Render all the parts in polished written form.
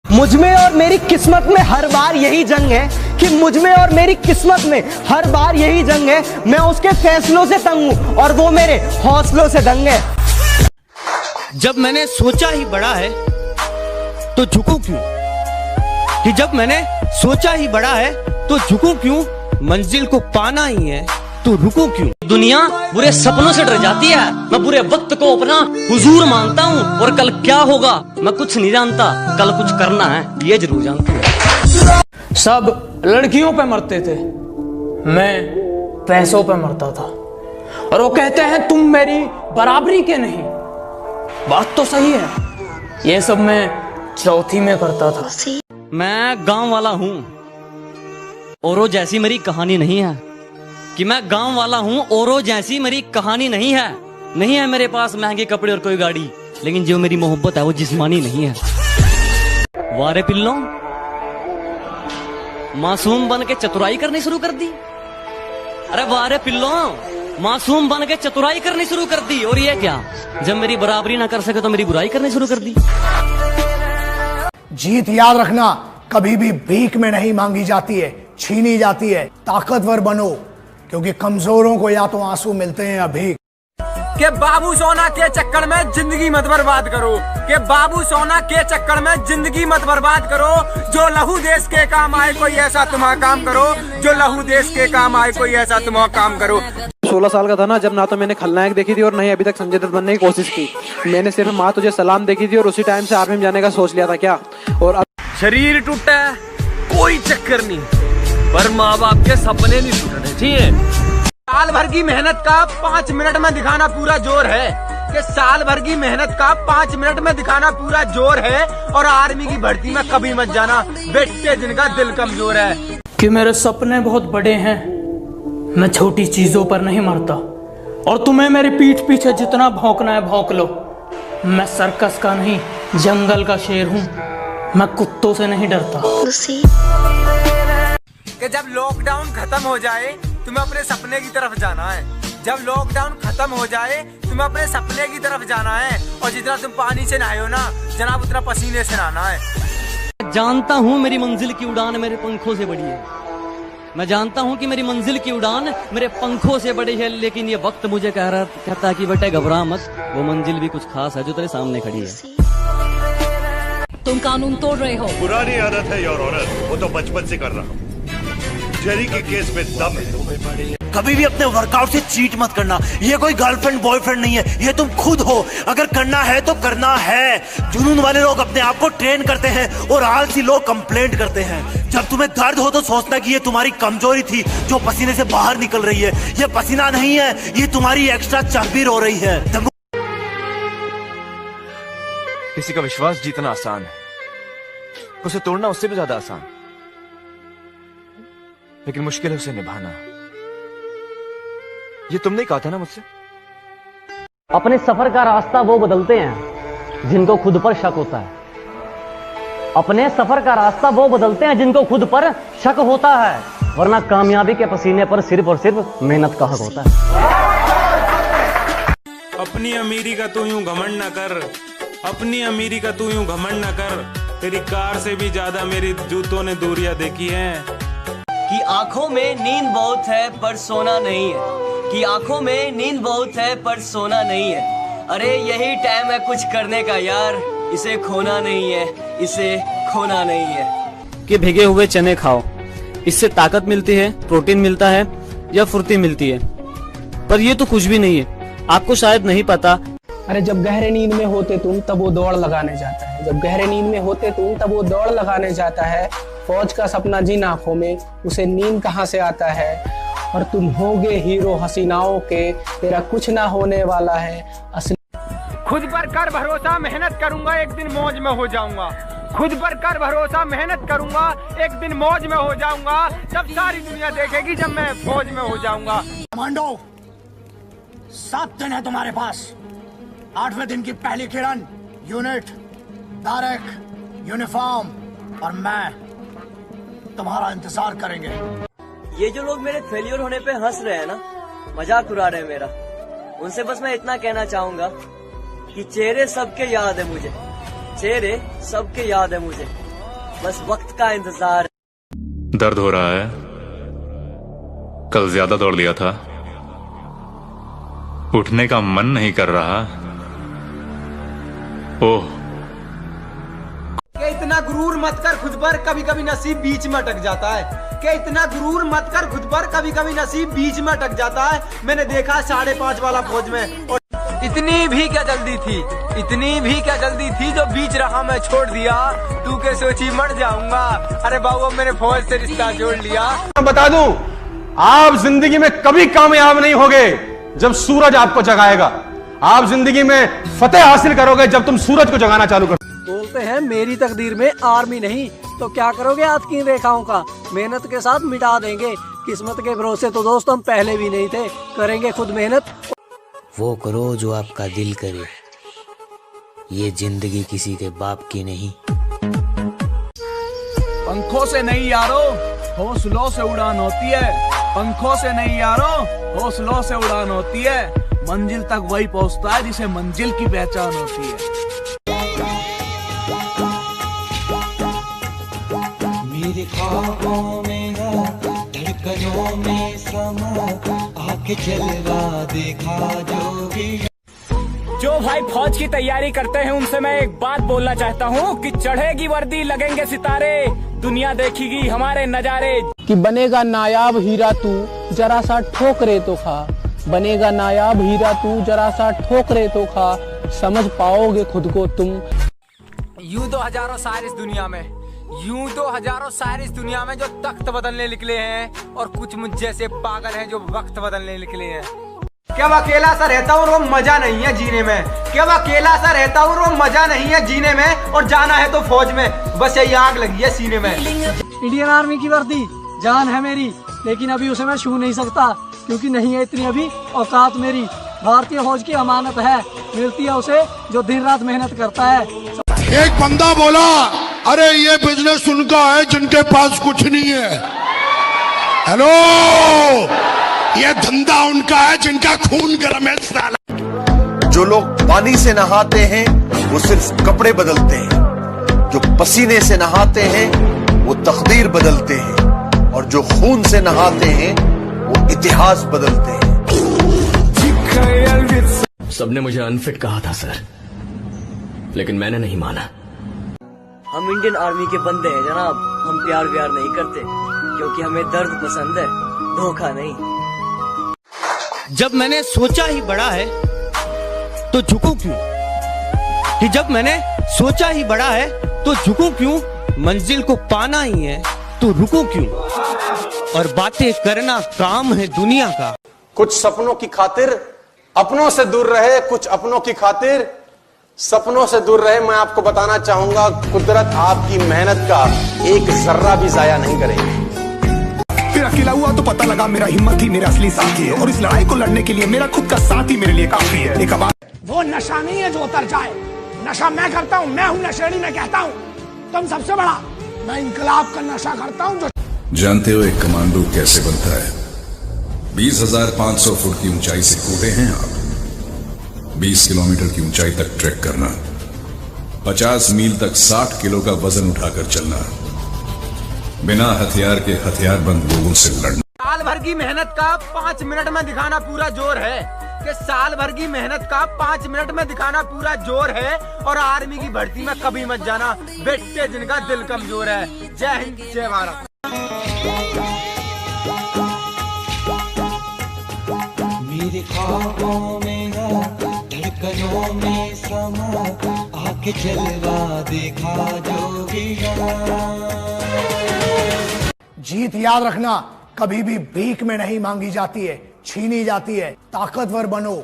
मुझ में और मेरी किस्मत में हर बार यही जंग है कि मुझ में और मेरी किस्मत में हर बार यही जंग है। मैं उसके फैसलों से तंग हूँ और वो मेरे हौसलों से दंग है। जब मैंने सोचा ही बड़ा है तो झुकूं क्यों, कि जब मैंने सोचा ही बड़ा है तो झुकूं क्यों, मंजिल को पाना ही है तो रुकूं क्यों। दुनिया बुरे सपनों से डर जाती है, मैं बुरे वक्त को अपना हुजूर मानता हूँ, और कल क्या होगा मैं कुछ नहीं जानता, कल कुछ करना है ये जरूर जानता हूँ। सब लड़कियों पे मरते थे, मैं पैसों पे मरता था, और वो कहते हैं तुम मेरी बराबरी के नहीं। बात तो सही है, ये सब मैं चौथी में करता था। मैं गांव वाला हूँ औरों जैसी मेरी कहानी नहीं है, कि मैं गांव वाला हूँ औरों जैसी मेरी कहानी नहीं है। नहीं है मेरे पास महंगे कपड़े और कोई गाड़ी, लेकिन जो मेरी मोहब्बत है वो जिस्मानी नहीं है। वारे पिल्लों, मासूम बन के चतुराई करनी शुरू कर दी। अरे वारे पिल्लों, मासूम बन के चतुराई करनी शुरू कर दी, और ये क्या, जब मेरी बराबरी ना कर सके तो मेरी बुराई करनी शुरू कर दी। जीत याद रखना कभी भी भीख में नहीं मांगी जाती है, छीनी जाती है। ताकतवर बनो, क्योंकि कमजोरों को या तो आंसू मिलते हैं या भीख। के बाबू सोना के चक्कर में जिंदगी मत बर्बाद करो, के बाबू सोना के चक्कर में जिंदगी मत बर्बाद करो। जो लहू देश के काम आए कोई ऐसा तुम्हारा काम करो, जो लहू देश के काम आए कोई ऐसा तुम्हारा काम करो। 16 साल का था ना जब, ना तो मैंने खलनायक देखी थी और नहीं अभी तक संजय दत्त बनने की कोशिश की। मैंने सिर्फ माँ तुझे सलाम देखी थी और उसी टाइम से आर्मी में जाने का सोच लिया था क्या। और अब शरीर टूटा है कोई चक्कर नहीं, पर माँ बाप के सपने नहीं टूटने चाहिए। साल भर की मेहनत का 5 मिनट में दिखाना पूरा जोर है, कि साल भर की मेहनत का 5 मिनट में दिखाना पूरा जोर है। और आर्मी की भर्ती में कभी मत जाना बेटे जिनका दिल कमजोर है। कि मेरे सपने बहुत बड़े हैं, मैं छोटी चीजों पर नहीं मरता, और तुम्हें मेरी पीठ पीछे जितना भौंकना है भौंक लो। मैं सर्कस का नहीं जंगल का शेर हूँ, मैं कुत्तों से नहीं डरता। कि जब लॉकडाउन खत्म हो जाए तुम्हें अपने सपने की तरफ जाना है, जब लॉकडाउन खत्म हो जाए तुम्हें अपने सपने की तरफ जाना है। और जितना तुम पानी से नहाए हो ना जनाब, उतना पसीने से नहाना है। जानता हूँ मेरी मंजिल की उड़ान मेरे पंखों से बड़ी है, मैं जानता हूँ कि मेरी मंजिल की उड़ान मेरे पंखों से बड़ी है, लेकिन ये वक्त मुझे कहता है कि बेटे घबरा मत, वो मंजिल भी कुछ खास है जो तेरे सामने खड़ी है। तुम कानून तोड़ रहे हो। पुरानी आदत है योर ऑनर, वो तो बचपन से कर रहा हूँ। जेरी के केस में दम है। कभी भी अपने वर्कआउट से चीट मत करना, ये कोई गर्लफ्रेंड बॉयफ्रेंड नहीं है, ये तुम खुद हो। अगर करना है तो करना है। जुनून वाले लोग अपने आप को ट्रेन करते हैं और आलसी लोग कंप्लेंट करते हैं। जब तुम्हें दर्द हो तो सोचना कि ये तुम्हारी कमजोरी थी जो पसीने से बाहर निकल रही है। ये पसीना नहीं है, ये तुम्हारी एक्स्ट्रा चर्बी रो रही है। किसी का विश्वास जीतना आसान है, उसे तोड़ना उससे भी ज्यादा आसान, लेकिन मुश्किल है उसे निभाना। ये तुमने कहा था ना मुझसे। अपने सफर का रास्ता वो बदलते हैं जिनको खुद पर शक होता है। अपने सफर का रास्ता वो बदलते हैं जिनको खुद पर शक होता है, वरना कामयाबी के पसीने पर सिर्फ और सिर्फ मेहनत का हक होता है। अपनी अमीरी का तू यूं घमंड न कर, अपनी अमीरी का तू यूं घमंड न कर, तेरी कार से भी ज्यादा मेरी जूतों ने दूरियां देखी हैं। कि आंखों में नींद बहुत है पर सोना नहीं है, कि आंखों में नींद बहुत है पर सोना नहीं है। अरे यही टाइम है कुछ करने का यार, इसे खोना नहीं है, इसे खोना नहीं है। कि भीगे हुए चने खाओ, इससे ताकत मिलती है, प्रोटीन मिलता है या फुर्ती मिलती है, पर ये तो कुछ भी नहीं है, आपको शायद नहीं पता। अरे जब गहरे नींद में होते तुम तब वो दौड़ लगाने जाता है, जब गहरे नींद में होते तुम तब वो दौड़ लगाने जाता है। फौज का सपना जिन आंखों में, उसे नींद कहाँ से आता है। और तुम होगे हीरो हसीनाओं के, तेरा कुछ ना होने वाला है असली। खुद पर कर भरोसा, मेहनत करूंगा एक दिन मौज में हो जाऊंगा। खुद पर कर भरोसा, मेहनत करूंगा एक दिन मौज में हो जाऊंगा। जब सारी दुनिया देखेगी जब मैं फौज में हो जाऊंगा। कमांडो 7 दिन है तुम्हारे पास। 8वें दिन की पहली किरण, यूनिट, बैरक, यूनिफॉर्म और मैं तुम्हारा इंतजार करेंगे। ये जो लोग मेरे फेलियर होने पे हंस रहे हैं ना, मजाक उड़ा रहे हैं मेरा, उनसे बस मैं इतना कहना चाहूंगा कि चेहरे सबके याद है मुझे, चेहरे सबके याद है मुझे, बस वक्त का इंतजार। दर्द हो रहा है? कल ज्यादा दौड़ लिया था, उठने का मन नहीं कर रहा। ओह, क्या इतना गुरूर मत कर खुद पर, कभी कभी नसीब बीच में अटक जाता है। क्या इतना गुरूर मत कर खुद पर, कभी कभी नसीब बीच में अटक जाता है। मैंने देखा 5.5 वाला फौज में, और इतनी भी क्या जल्दी थी, इतनी भी क्या जल्दी थी जो बीच रहा मैं छोड़ दिया। तू के सोची मर जाऊंगा, अरे बाबू मैंने फौज से रिश्ता जोड़ लिया। मैं बता दूं, आप जिंदगी में कभी कामयाब नहीं होगे जब सूरज आपको जगाएगा। आप जिंदगी में फतेह हासिल करोगे जब तुम सूरज को जगाना चालू करोगे। बोलते हैं मेरी तकदीर में आर्मी नहीं, तो क्या करोगे आज की रेखाओं का, मेहनत के साथ मिटा देंगे। किस्मत के भरोसे तो दोस्त हम पहले भी नहीं थे, करेंगे खुद मेहनत। वो करो जो आपका दिल करे, ये जिंदगी किसी के बाप की नहीं। पंखों से नहीं यारो, हौसलों से उड़ान होती है। पंखों से नहीं यारो, हौसलों से उड़ान होती है। मंजिल तक वही पहुंचता है जिसे मंजिल की पहचान होती है। मेरे ख्वाबों में धड़कनों में समा, आके जलवा देखा जो भी। जो भाई फौज की तैयारी करते हैं उनसे मैं एक बात बोलना चाहता हूँ कि चढ़ेगी वर्दी लगेंगे सितारे, दुनिया देखेगी हमारे नजारे। कि बनेगा नायाब हीरा तू जरा सा ठोकरे तो खा, बनेगा नायाब हीरा तू जरा सा ठोकरे तो खा, समझ पाओगे खुद को तुम। यूं तो हजारों शायर इस दुनिया में, यूं तो हजारों शायर इस दुनिया में जो तख्त बदलने निकले हैं, और कुछ मुझ जैसे पागल हैं जो वक्त बदलने निकले हैं। क्या मैं अकेला सा रहता हूँ और वो मजा नहीं है जीने में, क्या मैं अकेला सा रहता हूँ और वो मजा नहीं है जीने में, और जाना है तो फौज में, बस यही आग लगी है सीने में। इंडियन आर्मी की वर्दी जान है मेरी, लेकिन अभी उसे मैं छू नहीं सकता, क्योंकि नहीं है इतनी अभी औकात मेरी। भारतीय फौज की अमानत है, मिलती है उसे जो दिन रात मेहनत करता है। एक बंदा बोला, अरे ये बिजनेस उनका है जिनके पास कुछ नहीं है। हेलो, ये धंधा उनका है जिनका खून गर्म है साला। जो लोग पानी से नहाते हैं वो सिर्फ कपड़े बदलते हैं, जो पसीने से नहाते हैं वो तकदीर बदलते हैं, और जो खून से नहाते हैं वो इतिहास बदलते हैं। सबने मुझे अनफिट कहा था सर, लेकिन मैंने नहीं माना। हम इंडियन आर्मी के बंदे हैं जनाब, हम प्यार व्यार नहीं करते, क्योंकि हमें दर्द पसंद है, धोखा नहीं। जब मैंने सोचा ही बड़ा है तो झुकूं क्यों, कि जब मैंने सोचा ही बड़ा है तो झुकूं क्यों, मंजिल को पाना ही है तो रुकूं क्यों, और बातें करना काम है दुनिया का। कुछ सपनों की खातिर अपनों से दूर रहे, कुछ अपनों की खातिर सपनों से दूर रहे। मैं आपको बताना चाहूंगा, कुदरत आपकी मेहनत का एक जर्रा भी जाया नहीं करेगी। फिर अकेला हुआ तो पता लगा मेरा हिम्मत ही मेरा असली साथी है, और इस लड़ाई को लड़ने के लिए मेरा खुद का साथ ही मेरे लिए काफी है। एक वो नशा नहीं है जो उतर जाए, नशा मैं करता हूँ, मैं हूँ नशेड़ी, मैं कहता हूँ तुम सबसे बड़ा, मैं इंकलाब का नशा करता हूँ। जो जानते हो एक कमांडो कैसे बनता है? 20,500 फुट की ऊंचाई से कूदे हैं आप, 20 किलोमीटर की ऊंचाई तक ट्रैक करना, 50 मील तक 60 किलो का वजन उठाकर चलना, बिना हथियार के हथियारबंद लोगों से लड़ना। साल भर की मेहनत का 5 मिनट में दिखाना पूरा जोर है, कि साल भर की मेहनत का 5 मिनट में दिखाना पूरा जोर है, और आर्मी की भर्ती में कभी मत जाना बेटे जिनका दिल कमजोर है। जय हिंद, जय भारत। मेरे ख्वाबों में धड़कनों में समा, आके जलवा देखा जो भी। जीत याद रखना कभी भी भीख में नहीं मांगी जाती है, छीनी जाती है। ताकतवर बनो,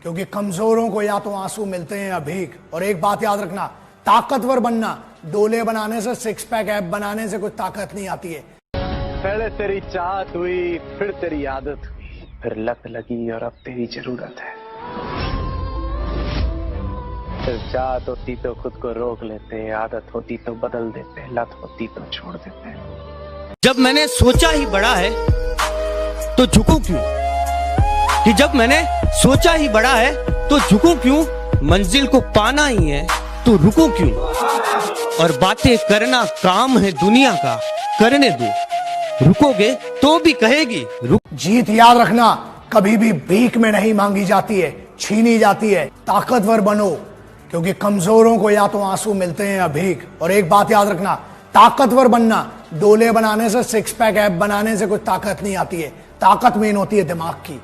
क्योंकि कमजोरों को या तो आंसू मिलते हैं या भीख। और एक बात याद रखना, ताकतवर बनना डोले बनाने से, 6 पैक ऐप बनाने से कुछ ताकत नहीं आती है। पहले तेरी चाहत हुई, फिर तेरी आदत हुई, फिर लत लगी और अब तेरी जरूरत है। फिर चाहत होती तो खुद को रोक लेते, आदत होती तो बदल देते, लत होती तो छोड़ देते। जब मैंने सोचा ही बड़ा है तो झुकूं क्यों, कि जब मैंने सोचा ही बड़ा है तो झुकूं क्यों, मंजिल को पाना ही है तो रुको क्यों? और बातें करना काम है दुनिया का, करने दो। रुकोगे तो भी कहेगी रुक। जीत याद रखना कभी भी भीख में नहीं मांगी जाती है, छीनी जाती है। ताकतवर बनो, क्योंकि कमजोरों को या तो आंसू मिलते हैं या भीख। और एक बात याद रखना, ताकतवर बनना डोले बनाने से, सिक्स पैक ऐप बनाने से कुछ ताकत नहीं आती है। ताकत मेन होती है दिमाग की।